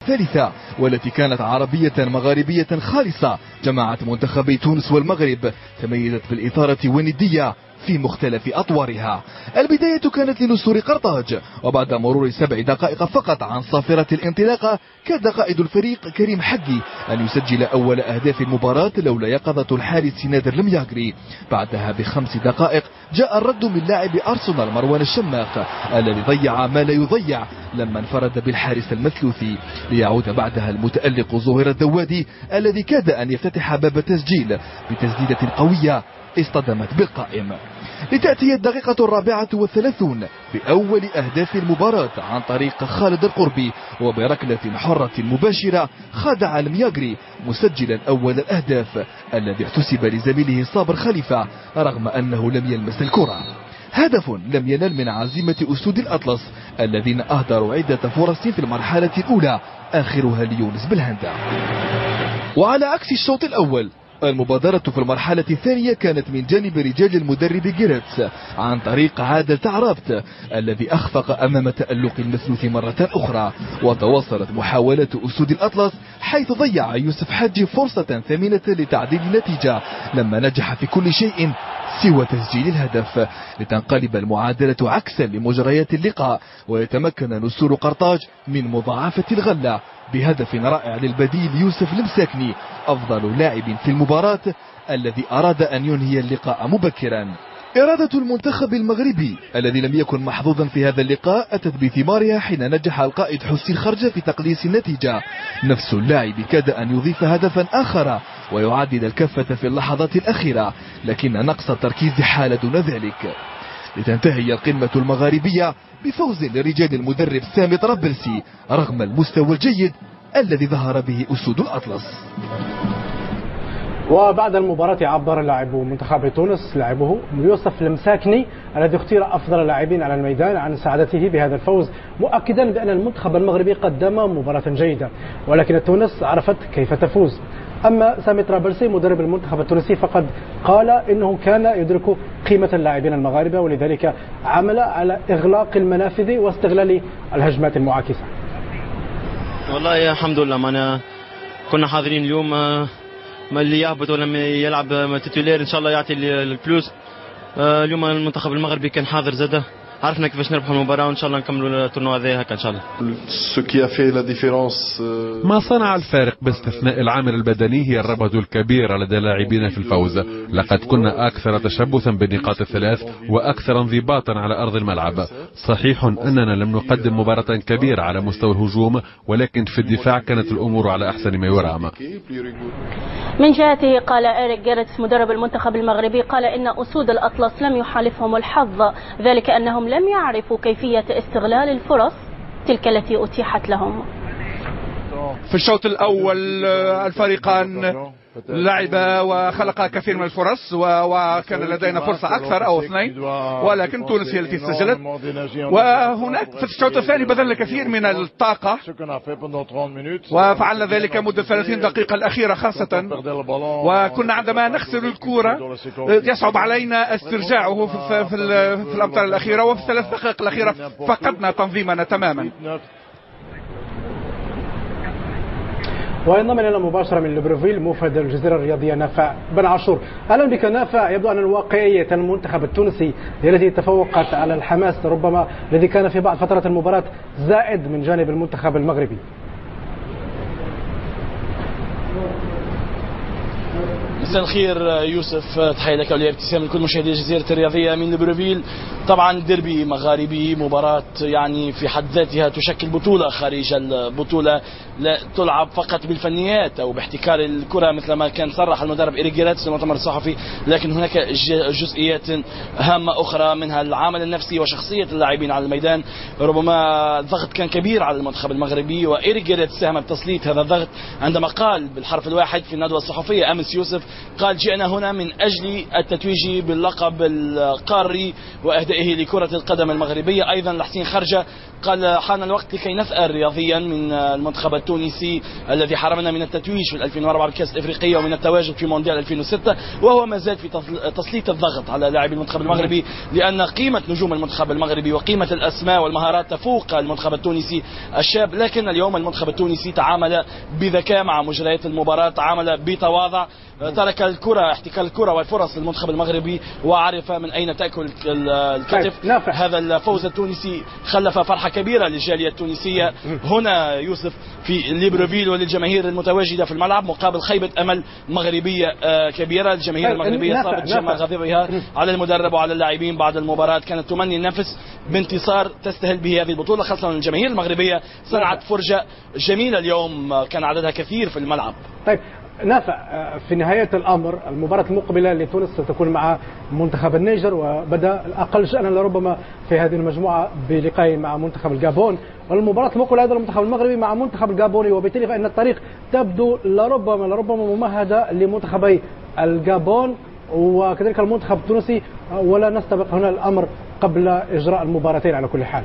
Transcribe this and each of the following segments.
الثالثة، والتي كانت عربية مغاربية خالصة جمعت منتخبي تونس والمغرب، تميزت بالإثارة والندية في مختلف أطوارها. البداية كانت لنسور قرطاج، وبعد مرور 7 دقائق فقط عن صافرة الانطلاقة كاد قائد الفريق كريم حقي أن يسجل أول أهداف المباراة لولا يقظة الحارس نادر المياغري. بعدها ب5 دقائق جاء الرد من لاعب أرسنال مروان الشماخ الذي ضيع ما لا يضيع لما انفرد بالحارس المثلوثي، ليعود بعدها المتألق زهير الدوادي الذي كاد أن يفتتح باب التسجيل بتسديدة قوية اصطدمت بالقائم. لتأتي الدقيقة 34 بأول أهداف المباراة عن طريق خالد القربي، وبركلة حرة مباشرة خادع المياغري مسجلا أول الأهداف الذي احتسب لزميله صابر خليفة رغم أنه لم يلمس الكرة. هدف لم ينل من عزيمة أسود الأطلس الذين أهدروا عدة فرص في المرحلة الأولى آخرها ليونس بالهندة. وعلى عكس الشوط الأول، المبادرة في المرحلة الثانية كانت من جانب رجال المدرب جيرتس عن طريق عادل تعرابت الذي أخفق أمام تألق المثلوث مرة أخرى، وتواصلت محاولة أسود الأطلس حيث ضيع يوسف حجي فرصة ثمينة لتعديل النتيجة لما نجح في كل شيء سوى تسجيل الهدف، لتنقلب المعادلة عكسا لمجريات اللقاء ويتمكن نسور قرطاج من مضاعفة الغلة بهدف رائع للبديل يوسف المساكني أفضل لاعب في المباراة الذي أراد أن ينهي اللقاء مبكرا. إرادة المنتخب المغربي الذي لم يكن محظوظا في هذا اللقاء أتت بثمارها حين نجح القائد حسين خرجة في تقليص النتيجة. نفس اللاعب كاد أن يضيف هدفا آخر ويعدل الكفة في اللحظات الأخيرة، لكن نقص التركيز حال دون ذلك، لتنتهي القمة المغاربية بفوز لرجال المدرب سامي طرابلسي رغم المستوى الجيد الذي ظهر به أسود الأطلس. وبعد المباراة عبر لاعب منتخب تونس لاعبه يوسف المساكني الذي اختير أفضل اللاعبين على الميدان عن سعادته بهذا الفوز، مؤكدا بأن المنتخب المغربي قدم مباراة جيدة ولكن تونس عرفت كيف تفوز. أما سامي طرابلسي مدرب المنتخب التونسي فقد قال إنه كان يدرك قيمة اللاعبين المغاربة ولذلك عمل على إغلاق المنافذ واستغلال الهجمات المعاكسة. والله الحمد لله كنا حاضرين اليوم، ما اللي يهبط ولم يلعب تيتولير ان شاء الله يعطي الفلوس. اليوم المنتخب المغربي كان حاضر زاده، عرفنا كيفاش نربحوا المباراة وان شاء الله نكملوا التورنوا هذا هكا ان شاء الله. ما صنع الفارق باستثناء العامل البدني هي الرغبة الكبيرة لدى اللاعبين في الفوز. لقد كنا أكثر تشبثا بالنقاط الثلاث وأكثر انضباطا على أرض الملعب. صحيح أننا لم نقدم مباراة كبيرة على مستوى الهجوم، ولكن في الدفاع كانت الأمور على أحسن ما يرام. من جهته قال إيريك جيرتس مدرب المنتخب المغربي قال إن أسود الأطلس لم يحالفهم الحظ، ذلك أنهم لم يعرفوا كيفية استغلال الفرص تلك التي أتيحت لهم. في الشوط الأول الفريقان لعب وخلق كثير من الفرص وكان لدينا فرصة أكثر أو 2، ولكن تونس هي التي سجلت. وهناك في الشوط الثاني بذلنا كثير من الطاقة وفعلنا ذلك مدة 30 دقيقة الأخيرة خاصة، وكنا عندما نخسر الكرة يصعب علينا استرجاعه في الأمتار الأخيرة، وفي 3 دقائق الأخيرة فقدنا تنظيمنا تماما. وينضم الينا مباشرة من ليبروفيل موفد الجزيرة الرياضية نافع بن عاشور. اهلا بك نافع. يبدو ان الواقعية المنتخب التونسي التي تفوقت على الحماس ربما الذي كان في بعض فترات المباراة زائد من جانب المنتخب المغربي. مساء الخير يوسف، تحية لك ولابتسام لكل مشاهدي الجزيرة الرياضية من ليبروفيل. طبعا ديربي مغاربي، مباراة يعني في حد ذاتها تشكل بطولة خارج البطولة، لا تلعب فقط بالفنيات او باحتكار الكرة مثل ما كان صرح المدرب إيريك جيرتس في المؤتمر الصحفي، لكن هناك جزئيات هامة اخرى منها العامل النفسي وشخصية اللاعبين على الميدان. ربما الضغط كان كبير على المنتخب المغربي، وإيريك جيرتس ساهم بتسليط هذا الضغط عندما قال بالحرف الواحد في الندوة الصحفية امس يوسف قال جئنا هنا من أجل التتويج باللقب القاري وإهدائه لكرة القدم المغربية. أيضا لحسين خرجة قال حان الوقت لكي نثأر رياضيا من المنتخب التونسي الذي حرمنا من التتويج في 2004 بالكأس الإفريقية ومن التواجد في مونديال 2006، وهو ما زال في تسليط الضغط على لاعبي المنتخب المغربي، لأن قيمة نجوم المنتخب المغربي وقيمة الأسماء والمهارات تفوق المنتخب التونسي الشاب. لكن اليوم المنتخب التونسي تعامل بذكاء مع مجريات المباراة، تعامل بتواضع، ترك الكرة احتكار الكرة والفرص للمنتخب المغربي وعرف من أين تأكل الكتف. هذا الفوز التونسي خلف فرحة كبيرة للجالية التونسية هنا يوسف في ليبروفيل وللجماهير المتواجدة في الملعب، مقابل خيبة أمل مغربية كبيرة. الجماهير المغربية صابت شمع غضبها على المدرب وعلى اللاعبين بعد المباراة، كانت تمني النفس بانتصار تستهل به هذه البطولة، خاصة الجماهير المغربية صنعت فرجة جميلة اليوم كان عددها كثير في الملعب. طيب نافع، في نهاية الأمر المباراة المقبلة لتونس ستكون مع منتخب النيجر، وبدأ الأقل شأنا لربما في هذه المجموعة بلقاء مع منتخب الجابون، والمباراة المقبلة أيضا المنتخب المغربي مع منتخب الجابوني، وبالتالي فإن الطريق تبدو لربما ممهدة لمنتخبي الجابون وكذلك المنتخب التونسي، ولا نستبق هنا الأمر قبل إجراء المباراتين على كل حال.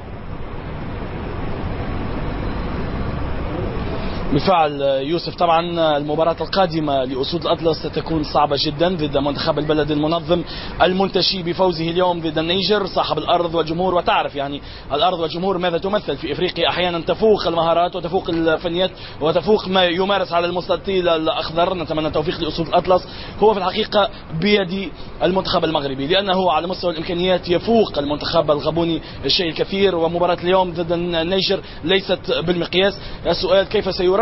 بالفعل يوسف، طبعا المباراة القادمة لأسود الأطلس ستكون صعبة جدا ضد منتخب البلد المنظم المنتشي بفوزه اليوم ضد النيجر صاحب الأرض والجمهور. وتعرف يعني الأرض والجمهور ماذا تمثل في إفريقيا، أحيانا تفوق المهارات وتفوق الفنيات وتفوق ما يمارس على المستطيل الأخضر. نتمنى التوفيق لأسود الأطلس. هو في الحقيقة بيد المنتخب المغربي، لأنه على مستوى الإمكانيات يفوق المنتخب الغابوني الشيء الكثير، ومباراة اليوم ضد النيجر ليست بالمقياس. السؤال كيف سيرمم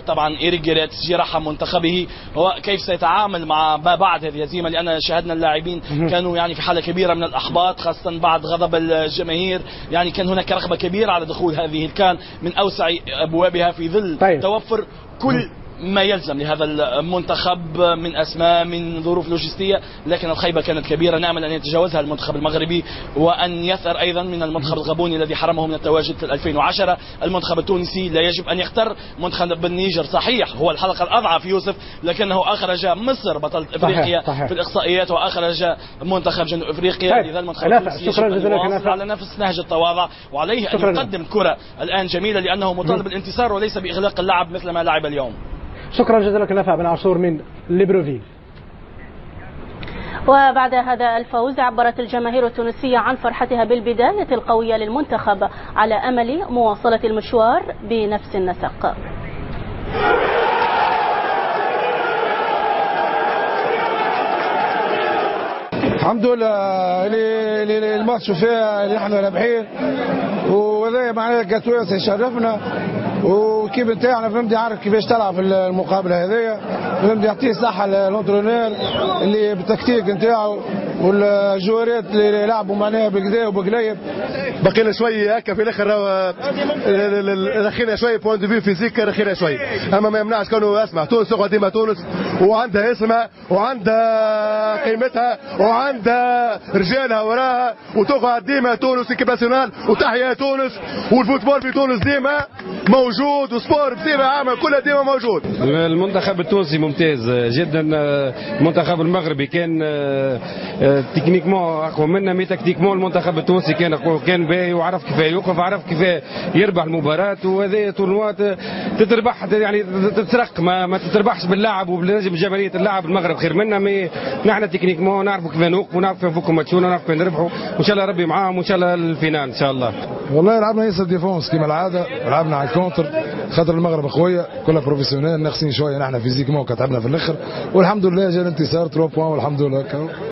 طبعا إيريك جيريت جراحة منتخبه، وكيف سيتعامل مع ما بعد هذه الهزيمة، لأن شاهدنا اللاعبين كانوا يعني في حالة كبيرة من الأحباط، خاصة بعد غضب الجماهير. يعني كان هناك رغبة كبيرة على دخول هذه الكان من أوسع أبوابها في ظل توفر كل ما يلزم لهذا المنتخب من أسماء من ظروف لوجستية، لكن الخيبة كانت كبيرة. نأمل أن يتجاوزها المنتخب المغربي وأن يثأر أيضا من المنتخب الغابوني الذي حرمه من التواجد في 2010. المنتخب التونسي لا يجب أن يختار منتخب النيجر، صحيح هو الحلقة الأضعف يوسف، لكنه أخرج مصر بطلة إفريقيا في الإقصائيات وأخرج منتخب جنوب إفريقيا. لذا المنتخب التونسي يجب أن يواصل على نفس نهج التواضع، وعليه أن يقدم كرة الآن جميلة لأنه مطالب بالانتصار وليس بإغلاق اللعب مثل ما لعب اليوم. شكرا جزيلا لك نافع بن عاشور من ليبروفيل. وبعد هذا الفوز عبرت الجماهير التونسية عن فرحتها بالبداية القوية للمنتخب على أمل مواصلة المشوار بنفس النسق. الحمد لله اللي الماتش فيها اللي احنا رابحين، وهذا معناها كتوانسه يشرفنا، وكيف نتاعنا فهمت يعرف كيفاش تلعب في المقابله هذيا، فهمت يعطيه صحه للونترونير اللي بالتكتيك نتاعو والجوارات اللي يلعبوا معناها بكذا وبقليب. بقينا شويه هكا في الاخر رخينا شويه بوان دو في فيزيك، رخينا شويه، اما ما يمنعش كانوا اسمع تونس تقعد ديما تونس وعندها اسمها وعندها قيمتها وعندها رجالها وراها، وتقعد ديما تونس ايكيب ناسيونال، وتحيا تونس، والفوتبول في تونس ديما موجود، وسبور بصيغه عامه كلها ديما موجود. المنتخب التونسي ممتاز جدا، المنتخب المغربي كان تكنيكمون اقوى منا، مي تكتيكمون المنتخب التونسي كان باهي وعرف كيف يوقف، عرف كيف يربح المباراه. وهذه تورنوات تتربح يعني تترق، ما تتربحش باللاعب وبالنجم جماليه اللاعب. المغرب خير منا، مي نحن تكنيكمون نعرفوا كيف نوقفوا، ونعرفوا كيف نفكوا ماتشونا، ونعرفوا كيف نربحوا، وان شاء الله ربي معاهم، وان شاء الله الفينال ان شاء الله. والله لعبنا ياسر ديفونس كما العاده، لعبنا على الكونتر خاطر المغرب قويه كلها بروفيسيونيل، ناقصين شويه نحن فيزيكمون كتعبنا في الاخر، والحمد لله جا الانتصار 3 بوان والحمد لله.